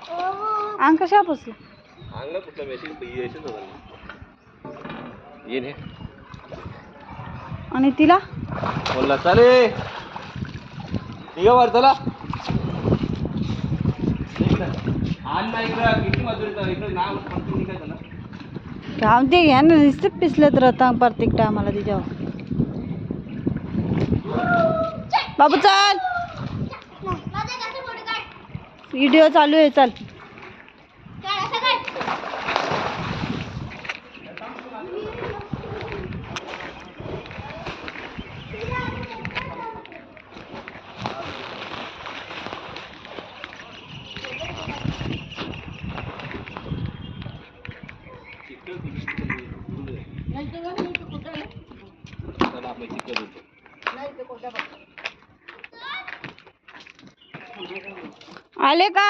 अंग कशा बसला अंगला कुठला मेसेज यायचं होतं ये ने आणि तिला बोलला चाले ठीक वर चला आणला इकडं किती मजुरी इकडं नाव कंपनी काय झालं काम ते घ्या ना नुसतं पिसलेत राहता प्रत्येक टायमाला तिच्यावर बाबू चल व्हिडिओ चालू आहे चल आले का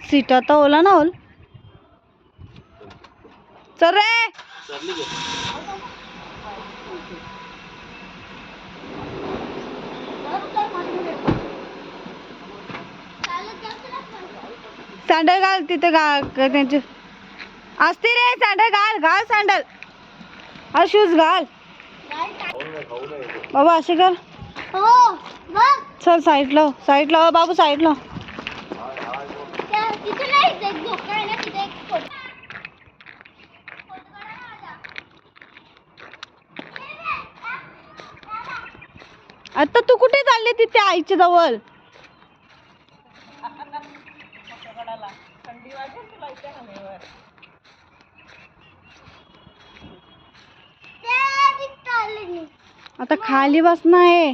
सीट आता ओला ना ओल चल रे सँडल घाल तिथे त्यांचे असते रे सँडल घाल घाल सँडल हा शूज घाल बाबा असे कर चल साईड ला बाबू साईड ला आता तू कुठे चालले तिथे आईच्या जवळ आता खाली बसणं आहे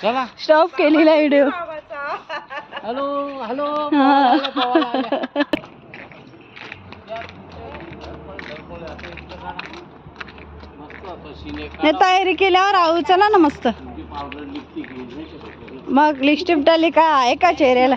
चला स्टॉप केलेला व्हिडिओ हॅलो हॅलो तयारी केल्यावर आऊ चला ना मस्त मग लिपस्टिक टाली का आहे का चेहऱ्याला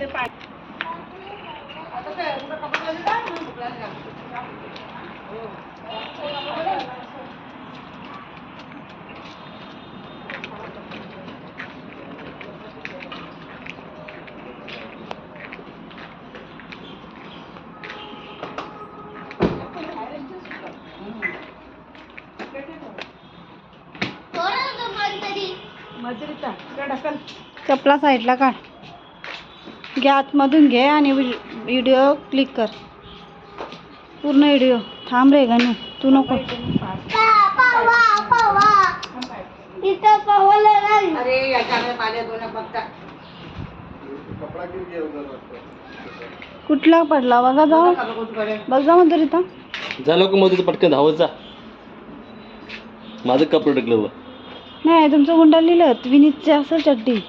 चपला साईडला काढ घे आतमधून घे आणि व्हिडिओ क्लिक कर पूर्ण व्हिडिओ थांब रे गणू तू नको कुठला पडला बघा जाऊ बघ जा मधुर इथं झालं का मधुर पटकन धावत जा माझं कपडे टाकलं नाही तुमचं गुंडा लिहिलं विनीतचे असेल चड्डी